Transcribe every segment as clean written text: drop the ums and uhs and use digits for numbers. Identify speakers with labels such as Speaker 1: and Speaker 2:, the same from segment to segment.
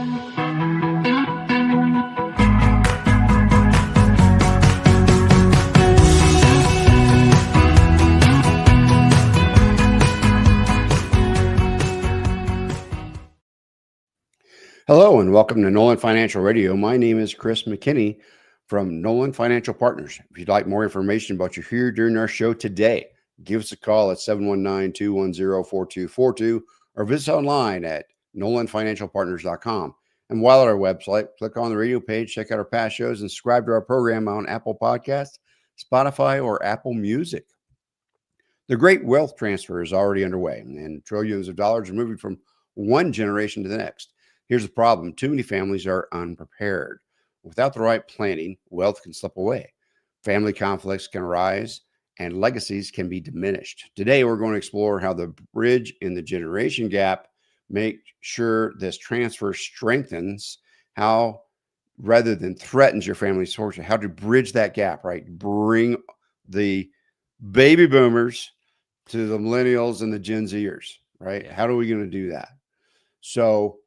Speaker 1: Hello and welcome to Nolan Financial Radio. My name is Chris McKinney from Nolan Financial Partners. If you'd like more information about you here during our show today, give us a call at 719-210-4242 or visit online at nolanfinancialpartners.com. And while at our website, click on the radio page, check out our past shows, and subscribe to our program on Apple Podcasts, Spotify, or Apple Music. The great wealth transfer is already underway, and trillions of dollars are moving from one generation to the next. Here's the problem. Too many families are unprepared. Without the right planning, wealth can slip away. Family conflicts can arise and legacies can be diminished. Today, we're going to explore how the bridge in the generation gap make sure this transfer strengthens, how rather than threatens your family's fortune, how to bridge that gap, right? Bring the baby boomers to the millennials and the Gen Zers, right? How are we going to do that? So,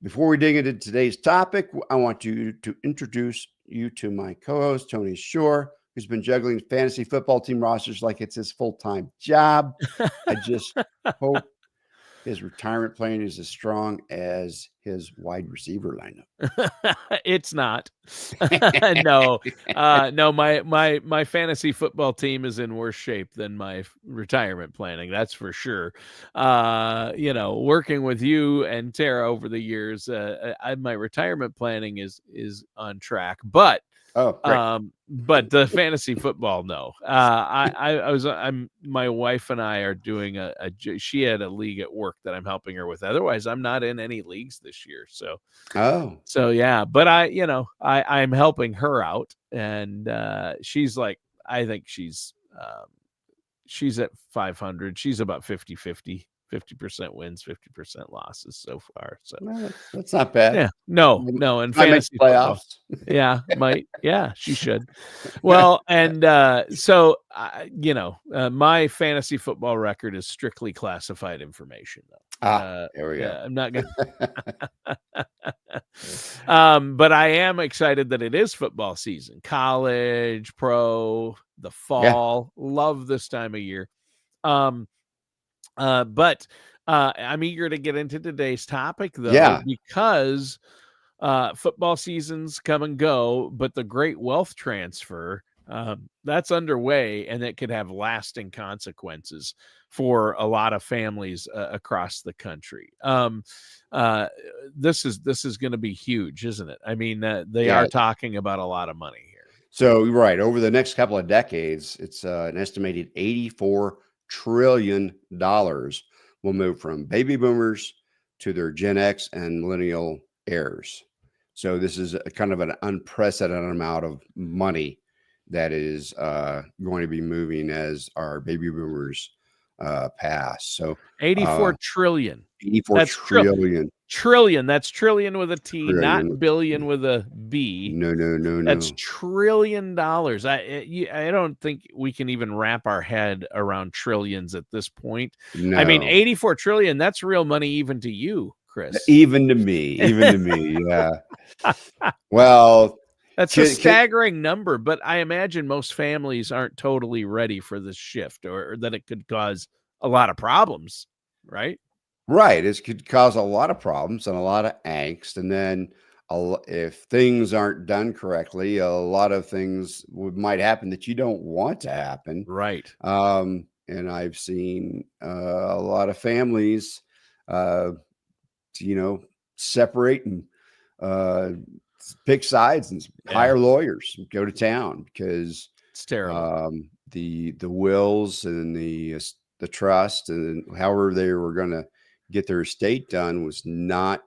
Speaker 1: before we dig into today's topic, I want to introduce you to my co-host, Tony Shore, who's been juggling fantasy football team rosters like it's his full-time job. I just hope his retirement plan is as strong as his wide receiver lineup.
Speaker 2: It's not. No, my fantasy football team is in worse shape than my retirement planning. That's for sure. Working with you and Tara over the years, my retirement planning is on track, but the fantasy football, no. My wife and I are doing she had a league at work that I'm helping her with. Otherwise, I'm not in any leagues this year. So yeah, but I'm helping her out, and she's like, I think she's at 500. She's about 50-50. 50% wins, 50% losses so far. So
Speaker 1: that's not bad.
Speaker 2: Yeah, no, and fantasy playoffs. Yeah, she should. Well, and my fantasy football record is strictly classified information, though.
Speaker 1: There we go.
Speaker 2: I'm not gonna. But I am excited that it is football season, college, pro, the fall. Love this time of year. But I'm eager to get into today's topic, though, because football seasons come and go, but the great wealth transfer, that's underway, and it could have lasting consequences for a lot of families across the country. This is going to be huge, isn't it? I mean, they are talking about a lot of money here.
Speaker 1: So, right, over the next couple of decades, it's an estimated $84 trillion will move from baby boomers to their Gen X and millennial heirs. So this is a kind of an unprecedented amount of money that is going to be moving as our baby boomers pass. So
Speaker 2: 84 trillion.
Speaker 1: 84 trillion.
Speaker 2: Trillion. That's trillion with a T,
Speaker 1: Trillion.
Speaker 2: Not billion with a B.
Speaker 1: No.
Speaker 2: That's $1 trillion. I don't think we can even wrap our head around trillions at this point.
Speaker 1: No.
Speaker 2: I mean, 84 trillion, that's real money even to you, Chris.
Speaker 1: Even to me. Yeah. Well,
Speaker 2: that's a staggering number, but I imagine most families aren't totally ready for this shift, or that it could cause a lot of problems, right?
Speaker 1: Right. It could cause a lot of problems and a lot of angst. And then if things aren't done correctly, a lot of things might happen that you don't want to happen.
Speaker 2: Right.
Speaker 1: And I've seen a lot of families, separate and pick sides and hire lawyers and go to town because
Speaker 2: it's terrible.
Speaker 1: The wills and the trust and however they were going to get their estate done was not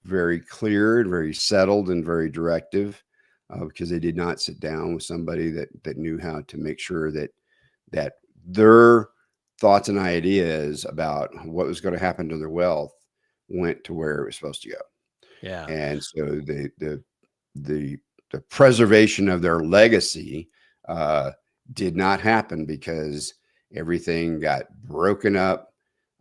Speaker 1: very clear and very settled and very directive because they did not sit down with somebody that knew how to make sure that their thoughts and ideas about what was going to happen to their wealth went to where it was supposed to go.
Speaker 2: Yeah.
Speaker 1: And so the preservation of their legacy did not happen because everything got broken up.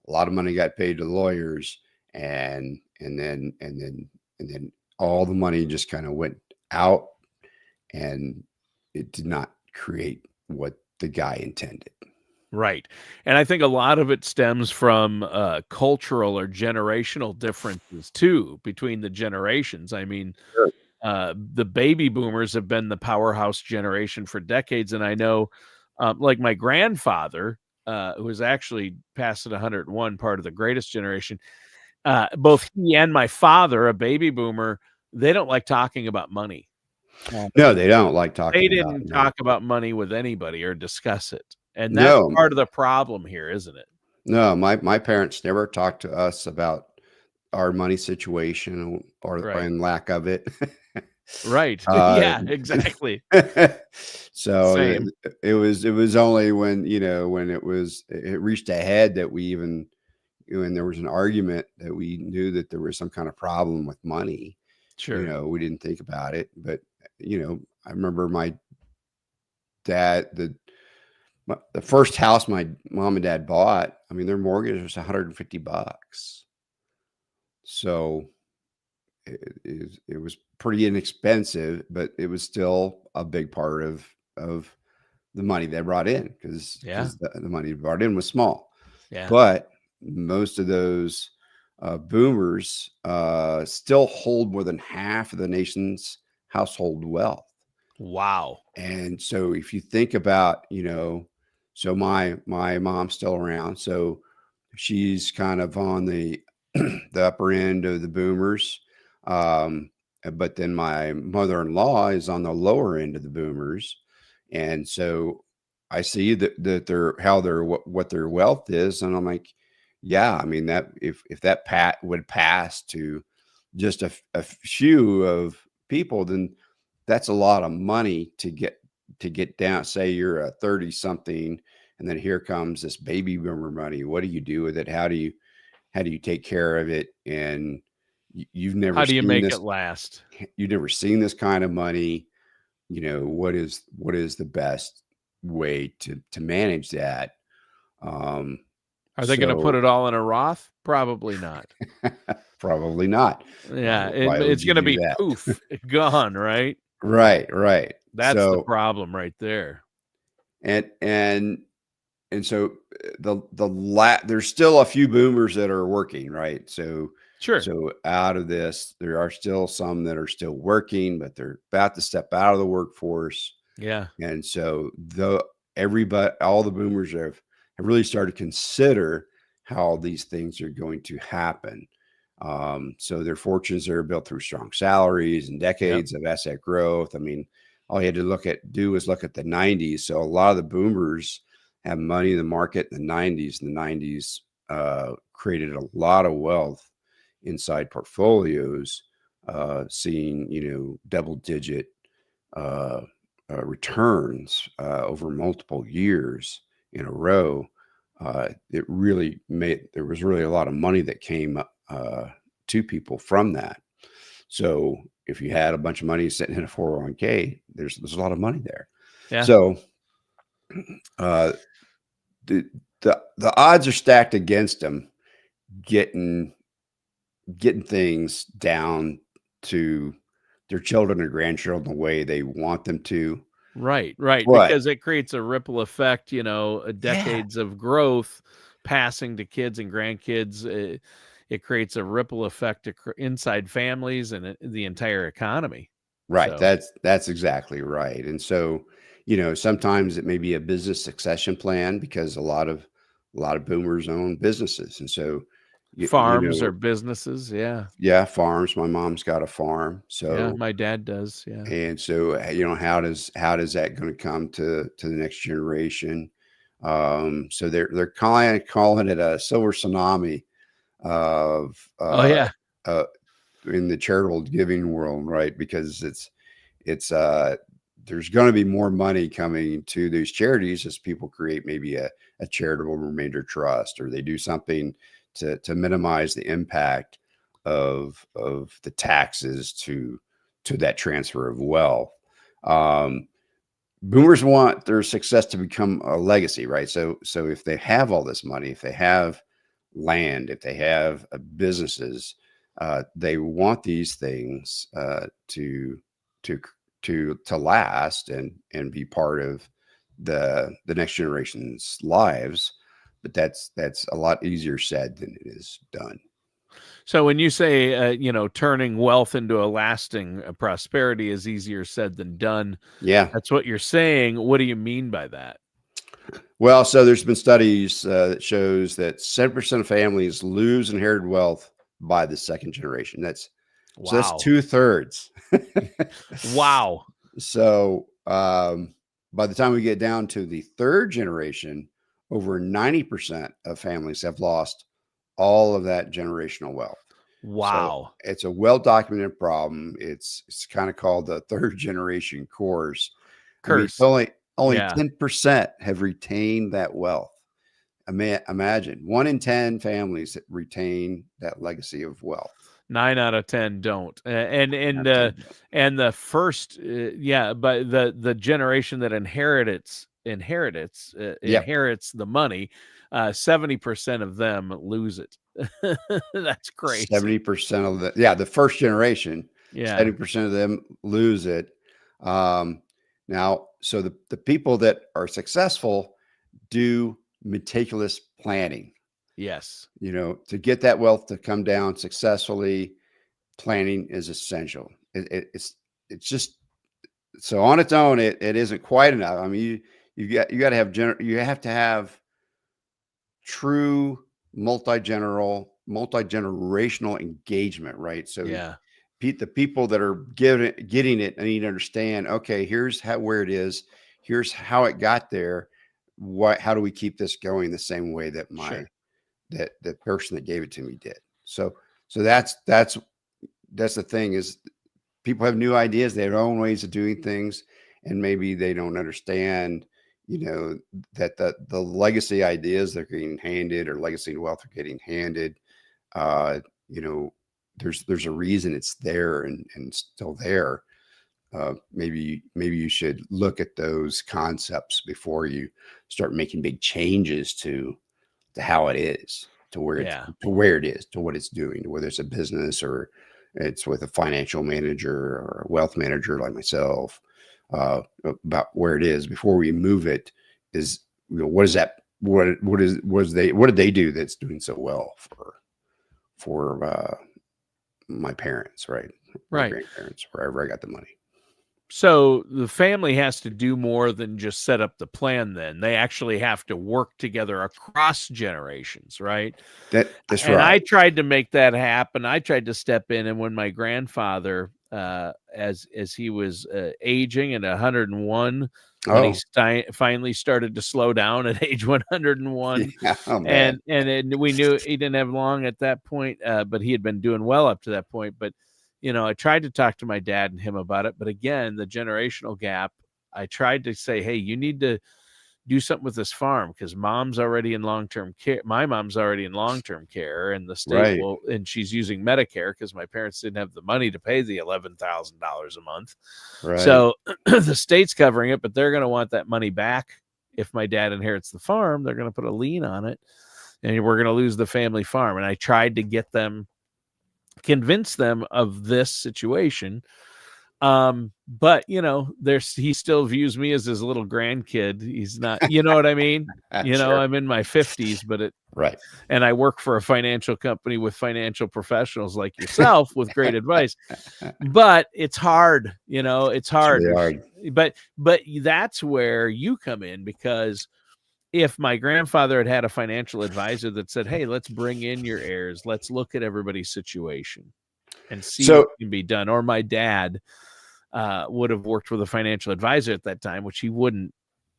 Speaker 1: A lot of money got paid to lawyers, and and then all the money just kind of went out, and it did not create what the guy intended.
Speaker 2: Right. And I think a lot of it stems from cultural or generational differences too between the generations. I mean,
Speaker 1: Sure.
Speaker 2: the baby boomers have been the powerhouse generation for decades. And I know, like my grandfather, who was actually past at 101, part of the greatest generation, both he and my father, a baby boomer, they don't like talking about money.
Speaker 1: No, they don't like talking
Speaker 2: They
Speaker 1: about
Speaker 2: didn't
Speaker 1: money.
Speaker 2: talk about money with anybody or discuss it. And that's
Speaker 1: No,
Speaker 2: part of the problem here, isn't it?
Speaker 1: no, my parents never talked to us about our money situation or
Speaker 2: Right.
Speaker 1: and lack of it.
Speaker 2: Right.
Speaker 1: Uh,
Speaker 2: Yeah, exactly.
Speaker 1: so
Speaker 2: Same.
Speaker 1: it was only when, when it reached a head that when there was an argument that we knew that there was some kind of problem with money.
Speaker 2: Sure.
Speaker 1: We didn't think about it, but I remember my dad, the first house my mom and dad bought, I mean, their mortgage was $150. So it was pretty inexpensive, but it was still a big part of the money they brought in, because
Speaker 2: Yeah.
Speaker 1: the money brought in was small.
Speaker 2: Yeah.
Speaker 1: But most of those boomers still hold more than half of the nation's household wealth.
Speaker 2: Wow.
Speaker 1: And so if you think about, so my mom's still around, so she's kind of on the the upper end of the boomers. But then my mother-in-law is on the lower end of the boomers. And so I see that what their wealth is. And I'm like, yeah, I mean, that if that would pass to just a few of people, then that's a lot of money to get down. Say you're a 30 something, and then here comes this baby boomer money. What do you do with it? How do you take care of it? And you've never
Speaker 2: How do you
Speaker 1: seen
Speaker 2: make
Speaker 1: this.
Speaker 2: it last?
Speaker 1: You've never seen this kind of money. What is the best way to manage that?
Speaker 2: Are they going to put it all in a Roth? Probably not.
Speaker 1: Probably not.
Speaker 2: Yeah,
Speaker 1: Why would
Speaker 2: it's
Speaker 1: you
Speaker 2: going to
Speaker 1: do
Speaker 2: be
Speaker 1: that?
Speaker 2: poof,
Speaker 1: Gone.
Speaker 2: right?
Speaker 1: Right.
Speaker 2: That's the problem right there.
Speaker 1: And so there's still a few boomers that are working, right? So
Speaker 2: Sure.
Speaker 1: So out of this, there are still some that are still working, but they're about to step out of the workforce.
Speaker 2: Yeah.
Speaker 1: And so all the boomers have really started to consider how these things are going to happen. So their fortunes are built through strong salaries and decades of asset growth. I mean, all you had to do was look at the 90s. So a lot of the boomers have money in the market in the 90s. And the 90s created a lot of wealth inside portfolios, seeing, double-digit returns over multiple years in a row. There was really a lot of money that came to people from that. So if you had a bunch of money sitting in a 401k, there's a lot of money there.
Speaker 2: Yeah.
Speaker 1: So the odds are stacked against them getting things down to their children and grandchildren the way they want them to.
Speaker 2: Right. Because it creates a ripple effect, decades of growth passing to kids and grandkids. It creates a ripple effect inside families and the entire economy.
Speaker 1: Right. So that's exactly right. And so, sometimes it may be a business succession plan, because a lot of boomers own businesses. And so
Speaker 2: farms or businesses. Yeah.
Speaker 1: Yeah. Farms. My mom's got a farm. So
Speaker 2: yeah, my dad does. Yeah.
Speaker 1: And so, how does that going to come to the next generation? So they're kind of calling it a silver tsunami of, in the charitable giving world, right? Because it's there's going to be more money coming to these charities as people create maybe a charitable remainder trust, or they do something to minimize the impact of the taxes to that transfer of wealth. Boomers want their success to become a legacy, right? So if they have all this money, if they have land, if they have businesses, They want these things to last and be part of the next generation's lives. But that's a lot easier said than it is done.
Speaker 2: So when you say, turning wealth into a lasting prosperity is easier said than done,
Speaker 1: yeah,
Speaker 2: that's what you're saying. What do you mean by that?
Speaker 1: Well, so there's been studies that shows that 7% of families lose inherited wealth by the second generation. So that's 2/3.
Speaker 2: Wow.
Speaker 1: So by the time we get down to the third generation, over 90% of families have lost all of that generational wealth.
Speaker 2: Wow.
Speaker 1: So it's a well-documented problem. It's kind of called the third generation curse. I mean, only 10% have retained that wealth. Imagine 1 in 10 families that retain that legacy of wealth.
Speaker 2: 9 out of 10 don't. And the first, but the generation that inherits the money, 70% of them lose it. That's crazy.
Speaker 1: 70% of the first generation, 70% of them lose it. Now, so the people that are successful do meticulous planning.
Speaker 2: Yes.
Speaker 1: To get that wealth to come down successfully, planning is essential. It's just, so on its own, it isn't quite enough. I mean, you have to have true multi-generational engagement, right? So the people that are getting it need to understand, okay, here's where it is, here's how it got there. How do we keep this going the same way that that the person that gave it to me did? So that's the thing, is people have new ideas, they have their own ways of doing things, and maybe they don't understand, that the legacy ideas they're getting handed, or legacy wealth are getting handed. There's a reason it's there and still there. Maybe you should look at those concepts before you start making big changes to how it is, to where it is, to what it's doing, whether it's a business or it's with a financial manager or a wealth manager like myself. About where it is before we move it is, what is that? What did they do that's doing so well for my parents, right? My grandparents, wherever I got the money.
Speaker 2: So the family has to do more than just set up the plan. Then they actually have to work together across generations, right?
Speaker 1: That's right.
Speaker 2: And I tried to make that happen. I tried to step in, and when my grandfather, as he was aging at 101, when he finally started to slow down at age 101, and we knew he didn't have long at that point, but he had been doing well up to that point. But I tried to talk to my dad and him about it. But again, the generational gap, I tried to say, hey, you need to do something with this farm, because mom's already in long-term care. My mom's already in long-term care, and the state and she's using Medicare because my parents didn't have the money to pay the $11,000 a month. Right. So the state's covering it, but they're going to want that money back. If my dad inherits the farm, they're going to put a lien on it, and we're going to lose the family farm. And I tried to convince them of this situation. But he still views me as his little grandkid. He's not, you know what I mean? Sure. I'm in my 50s, but and I work for a financial company with financial professionals like yourself with great advice, but it's hard, it's hard.
Speaker 1: It's really
Speaker 2: hard. But that's where you come in, because if my grandfather had a financial advisor that said, hey, let's bring in your heirs, let's look at everybody's situation and see what can be done. Or my dad would have worked with a financial advisor at that time, which he wouldn't.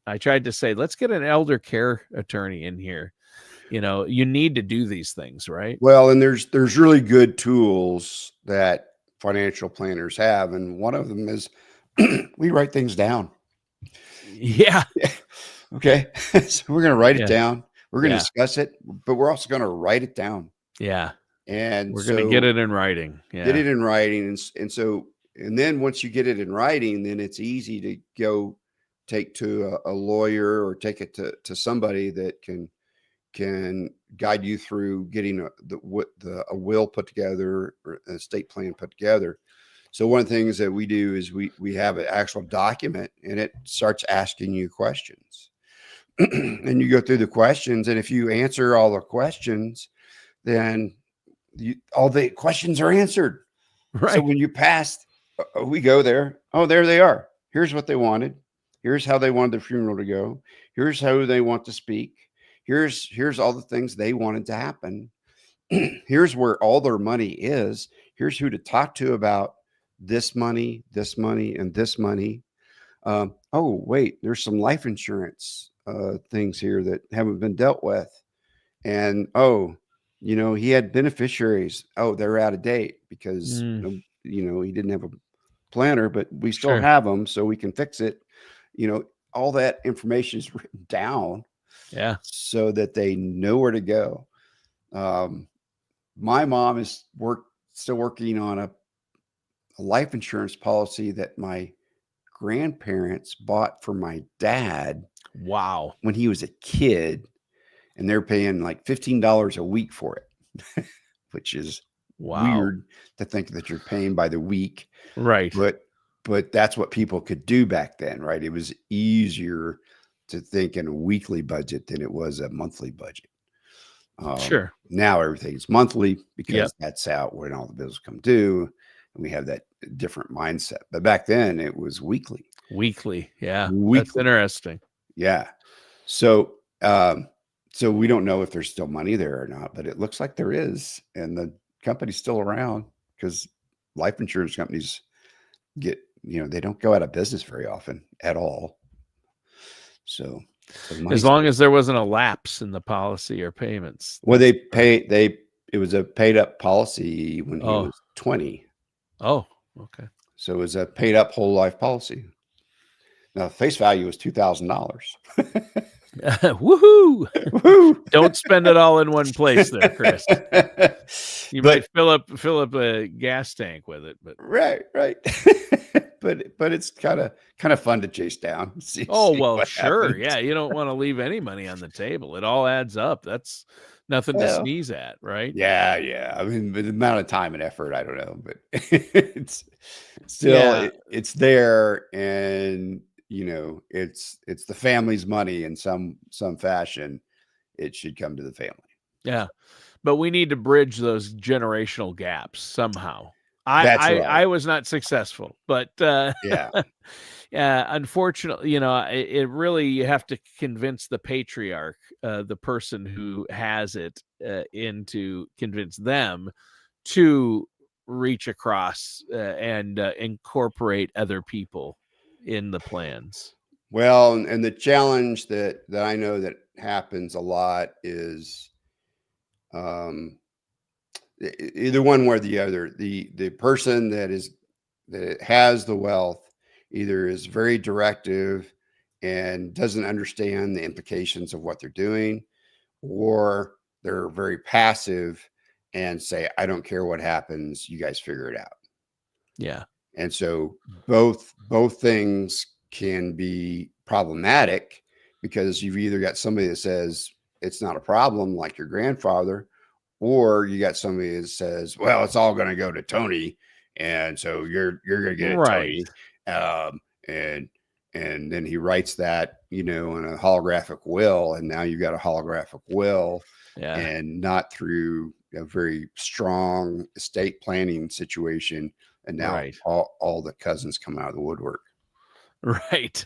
Speaker 2: I tried to say, let's get an elder care attorney in here. You need to do these things, right?
Speaker 1: Well, and there's really good tools that financial planners have. And one of them is we write things down.
Speaker 2: Yeah.
Speaker 1: Okay. So we're going to write it down. We're going to discuss it, but we're also going to write it down.
Speaker 2: Yeah.
Speaker 1: And
Speaker 2: we're going to get it in writing. Yeah.
Speaker 1: Get it in writing. And then once you get it in writing, then it's easy to go take to a lawyer or take it to somebody that can guide you through getting a will put together or an estate plan put together. So one of the things that we do is we have an actual document, and it starts asking you questions. And you go through the questions, and if you answer all the questions, then all the questions are answered. Right. So when you pass, we go there. Oh, there they are. Here's what they wanted. Here's how they wanted the funeral to go. Here's how they want to speak. Here's all the things they wanted to happen. Here's where all their money is. Here's who to talk to about this money, and this money. Oh, wait, there's some life insurance things here that haven't been dealt with. And, he had beneficiaries. Oh, they're out of date because, he didn't have a planner, but we still have them, so we can fix it. All that information is written down.
Speaker 2: Yeah.
Speaker 1: So that they know where to go. My mom is still working on a life insurance policy that my grandparents bought for my dad.
Speaker 2: Wow.
Speaker 1: When he was a kid, and they're paying like $15 a week for it, which is weird to think that you're paying by the week.
Speaker 2: Right.
Speaker 1: But that's what people could do back then, right? It was easier to think in a weekly budget than it was a monthly budget.
Speaker 2: Sure.
Speaker 1: Now everything's monthly because that's out when all the bills come due, and we have that different mindset. But back then it was weekly.
Speaker 2: Yeah. That's interesting.
Speaker 1: Yeah. So, so we don't know if there's still money there or not, but it looks like there is. And the company's still around because life insurance companies they don't go out of business very often at all. So
Speaker 2: as long as there wasn't a lapse in the policy or payments.
Speaker 1: Well, it was a paid up policy when he was 20.
Speaker 2: Oh, okay.
Speaker 1: So it was a paid up whole life policy. Now face value was $2,000.
Speaker 2: Woohoo! Woohoo! Don't spend it all in one place there, Chris. You might fill up a gas tank with it, but
Speaker 1: right. but it's kind of fun to chase down. See
Speaker 2: sure. Happens. Yeah, you don't want to leave any money on the table. It all adds up. That's nothing to sneeze at, right?
Speaker 1: Yeah. I mean, the amount of time and effort, I don't know, but it's still it's there, and it's the family's money in some fashion. It should come to the family.
Speaker 2: Yeah, but we need to bridge those generational gaps somehow.
Speaker 1: I
Speaker 2: was not successful, but unfortunately, it really, you have to convince the patriarch, the person who has it, to convince them to reach across and incorporate other people in the plans.
Speaker 1: Well, and the challenge that I know that happens a lot is either one way or the other. The person that has the wealth either is very directive and doesn't understand the implications of what they're doing, or they're very passive and say, I don't care what happens, you guys figure it out.
Speaker 2: Yeah.
Speaker 1: And so both things can be problematic, because you've either got somebody that says it's not a problem, like your grandfather, or you got somebody that says, well, it's all going to go to Tony, and so you're going to get it,
Speaker 2: right.
Speaker 1: Tony. And then he writes that, in a holographic will, and now you've got a holographic will, and not through a very strong estate planning situation. And now all the cousins come out of the woodwork.
Speaker 2: Right.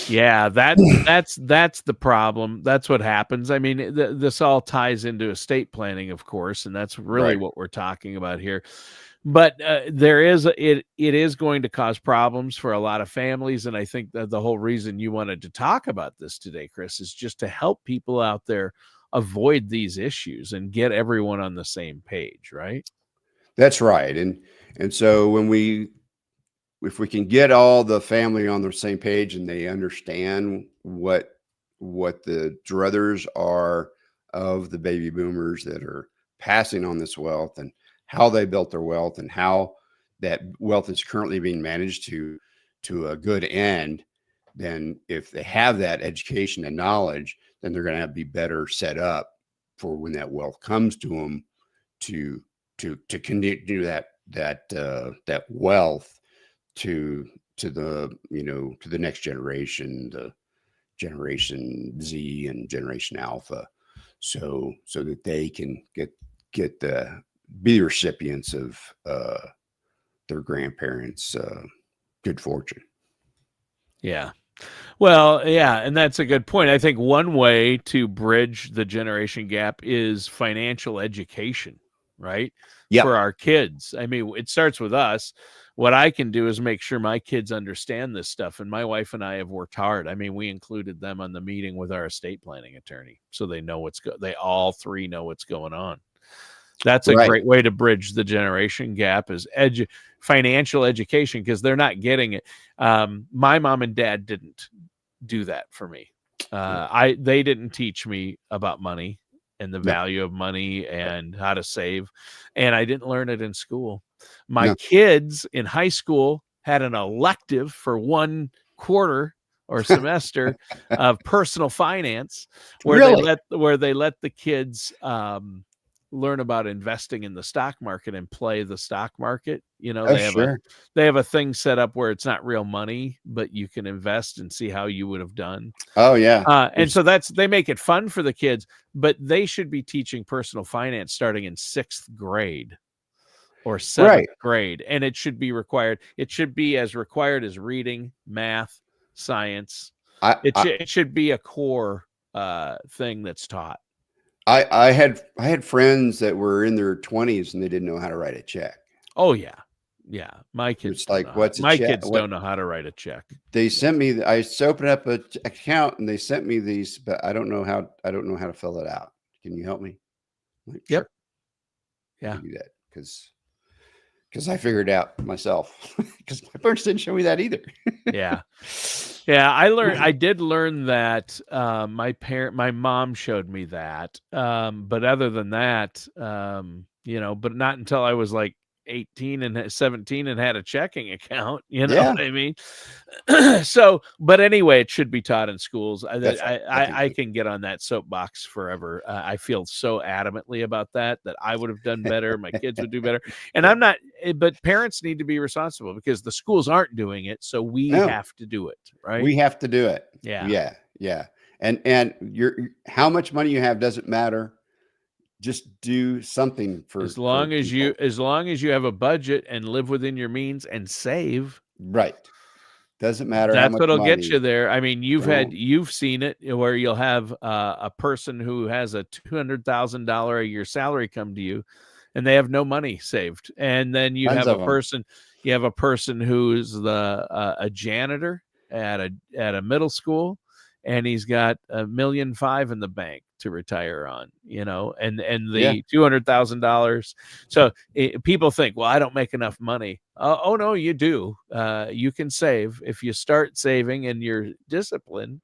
Speaker 2: Yeah, that's the problem. That's what happens. I mean, this all ties into estate planning, of course, and that's really what we're talking about here. But it is going to cause problems for a lot of families, and I think that the whole reason you wanted to talk about this today, Chris, is just to help people out there avoid these issues and get everyone on the same page, right?
Speaker 1: That's right. And so if we can get all the family on the same page and they understand what the druthers are of the baby boomers that are passing on this wealth, and how they built their wealth, and how that wealth is currently being managed to a good end, then if they have that education and knowledge, then they're going to be better set up for when that wealth comes to them, to continue that wealth to the next generation, the Generation Z and Generation Alpha, so that they can get be the recipients of their grandparents' good fortune.
Speaker 2: Yeah. Well, yeah, and that's a good point. I think one way to bridge the generation gap is financial education, right?
Speaker 1: Yep.
Speaker 2: For our kids. I mean, it starts with us. What I can do is make sure my kids understand this stuff. And my wife and I have worked hard. I mean, we included them on the meeting with our estate planning attorney, so they know they all three know what's going on. That's a great way to bridge the generation gap, is financial education, because they're not getting it. My mom and dad didn't do that for me. They didn't teach me about money and the value of money and how to save, and I didn't learn it in school. My kids in high school had an elective for 1 quarter or semester of personal finance, where they let the kids learn about investing in the stock market and play the stock market. They have a thing set up where it's not real money, but you can invest and see how you would have done.
Speaker 1: Oh yeah.
Speaker 2: And so they make it fun for the kids, but they should be teaching personal finance starting in 6th grade or 7th grade. And it should be required. It should be as required as reading, math, science. It should be a core thing that's taught.
Speaker 1: I had friends that were in their 20s and they didn't know how to write a check.
Speaker 2: Oh yeah. Yeah. My kids, kids don't know how to write a check.
Speaker 1: They sent me, I opened up an account and they sent me these, but I don't know how to fill it out. Can you help me?
Speaker 2: Like, yep. Sure. Yeah.
Speaker 1: Do that because I figured it out myself, because my parents didn't show me that either.
Speaker 2: Yeah. Yeah, I did learn that. My mom showed me that. But other than that, but not until I was like 18 and 17 and had a checking account, what I mean? So, but anyway, it should be taught in schools. I can get on that soapbox forever. I feel so adamantly about that I would have done better. My kids would do better. And I'm not, but parents need to be responsible because the schools aren't doing it. So we have to do it, right?
Speaker 1: We have to do it.
Speaker 2: Yeah.
Speaker 1: Yeah. And how much money you have doesn't matter. Just do something for
Speaker 2: as long as you have a budget and live within your means and save.
Speaker 1: Right. Doesn't matter.
Speaker 2: That's what'll get you there. I mean, you've seen it where you'll have a person who has a $200,000 a year salary come to you, and they have no money saved, and then you have a person who's a janitor at a middle school, and he's got $1.5 million in the bank to retire on, and the $200,000. So people think, well, I don't make enough money. Oh no, you do. You can save. If you start saving and you're disciplined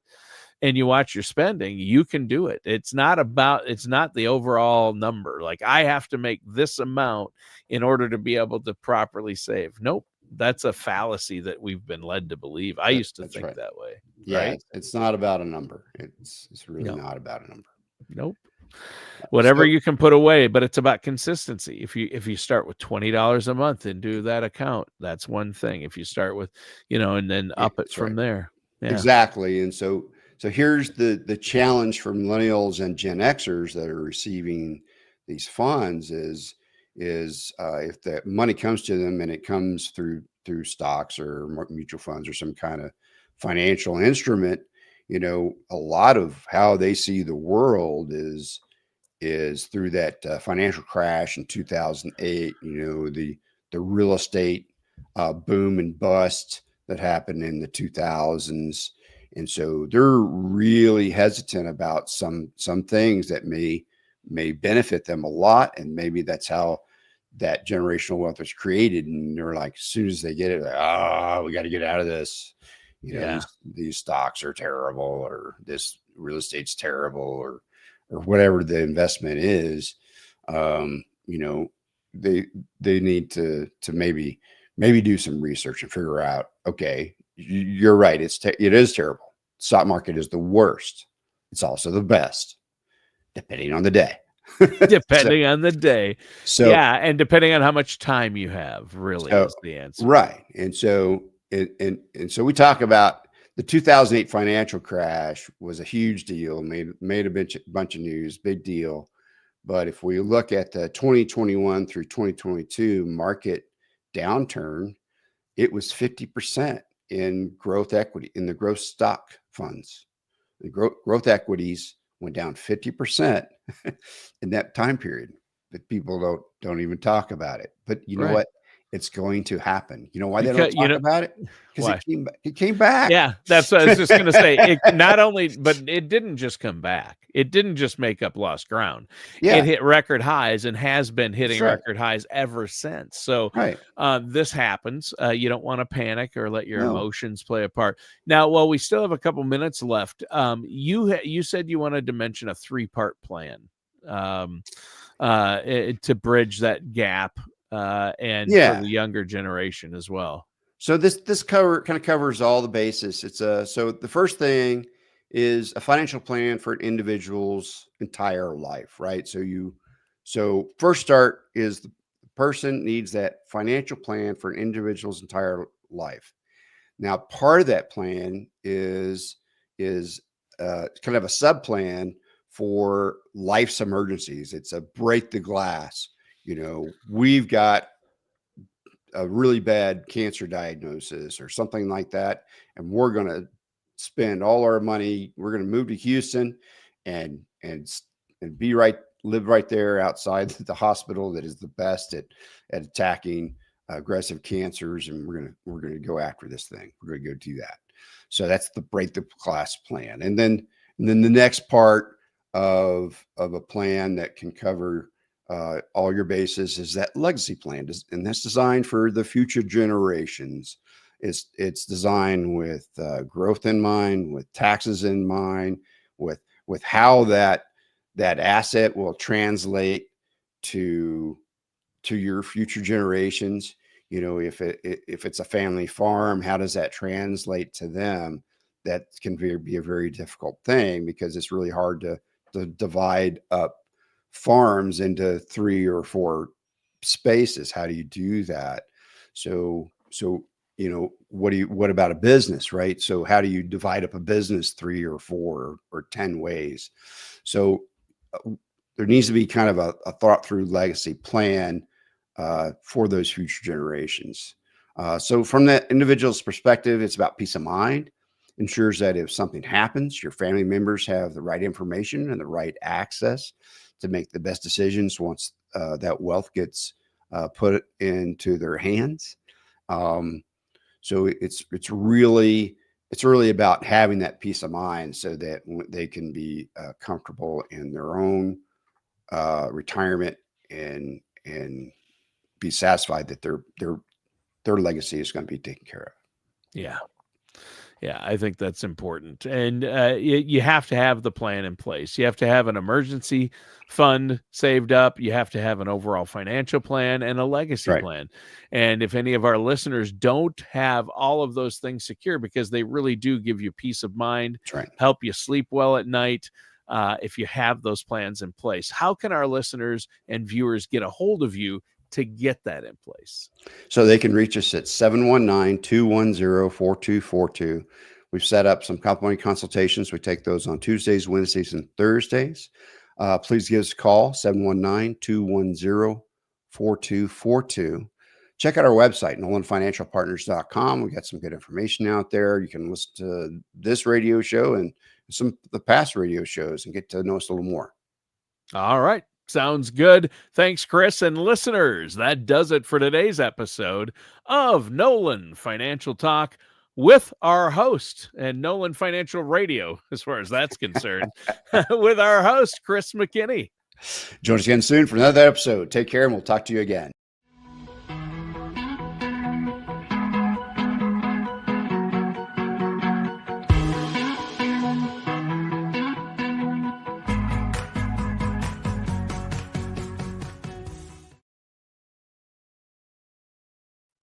Speaker 2: and you watch your spending, you can do it. It's not the overall number. Like, I have to make this amount in order to be able to properly save. Nope. That's a fallacy that we've been led to believe. I used to think that way.
Speaker 1: Yeah. Right? It's not about a number. It's really not about a number.
Speaker 2: Nope. Whatever you can put away, but it's about consistency. If you start with $20 a month and do that account, that's one thing. If you start with, and then up it from there. Yeah.
Speaker 1: Exactly. And so here's the challenge for millennials and Gen Xers that are receiving these funds is if the money comes to them and it comes through stocks or mutual funds or some kind of financial instrument, a lot of how they see the world is through that financial crash in 2008, the real estate boom and bust that happened in the 2000s. And so they're really hesitant about some things that may benefit them a lot. And maybe that's how that generational wealth was created. And they're like, as soon as they get it, like, we got to get out of this. These stocks are terrible, or this real estate's terrible, or whatever the investment is. They need to maybe do some research and figure out, okay, you're right. It is terrible. Stock market is the worst. It's also the best, depending on the day.
Speaker 2: Depending on the day.
Speaker 1: So
Speaker 2: yeah, and depending on how much time you have, really is the answer.
Speaker 1: Right. And so so we talk about the 2008 financial crash was a huge deal, made a bunch of news, big deal. But if we look at the 2021 through 2022 market downturn, it was 50% in growth equity, in the growth stock funds. The growth equities went down 50% in that time period. But people don't even talk about it. But you know what? It's going to happen. You know why they don't talk about it? Because it came back.
Speaker 2: Yeah, that's what I was just going to say. It not only, but it didn't just come back. It didn't just make up lost ground.
Speaker 1: Yeah.
Speaker 2: It hit record highs and has been hitting record highs ever since. So this happens. You don't want to panic or let your emotions play a part. Now, while we still have a couple minutes left, you said you wanted to mention a 3-part plan to bridge that gap. And for the younger generation as well.
Speaker 1: So this kind of covers all the bases. It's so the first thing is a financial plan for an individual's entire life, right? So first start is the person needs that financial plan for an individual's entire life. Now, part of that plan is kind of a sub plan for life's emergencies. It's a break the glass. We've got a really bad cancer diagnosis or something like that, and we're going to spend all our money. We're going to move to Houston and live right there outside the hospital that is the best at attacking aggressive cancers, and we're going to go after this thing. We're going to go do that. So that's the break the glass plan, and then the next part of a plan that can cover all your bases is that legacy plan, and that's designed for the future generations. It's designed with growth in mind, with taxes in mind, with how that asset will translate to your future generations. If it's a family farm, how does that translate to them? That can be a very difficult thing, because it's really hard to divide up farms into 3 or 4 spaces. How do you do that? So what about a business, right? So how do you divide up a business 3 or 4 or 10 ways? So there needs to be kind of a thought through legacy plan for those future generations. So from that individual's perspective, it's about peace of mind. Ensures that if something happens, your family members have the right information and the right access to make the best decisions once that wealth gets put into their hands. So it's really about having that peace of mind, so that they can be comfortable in their own retirement and be satisfied that their legacy is going to be taken care of.
Speaker 2: Yeah. Yeah, I think that's important. And you have to have the plan in place. You have to have an emergency fund saved up. You have to have an overall financial plan and a legacy plan. And if any of our listeners don't have all of those things secure, because they really do give you peace of mind, help you sleep well at night, if you have those plans in place, how can our listeners and viewers get a hold of you to get that in place?
Speaker 1: So they can reach us at 719-210-4242. We've set up some complimentary consultations. We take those on Tuesdays, Wednesdays, and Thursdays. Please give us a call, 719-210-4242. Check out our website, nolanfinancialpartners.com. We got some good information out there. You can listen to this radio show and some of the past radio shows and get to know us a little more.
Speaker 2: All right. Sounds good. Thanks, Chris. And listeners, that does it for today's episode of Nolan Financial Talk with our host and Nolan Financial Radio, as far as that's concerned, with our host, Chris McKinney.
Speaker 1: Join us again soon for another episode. Take care, and we'll talk to you again.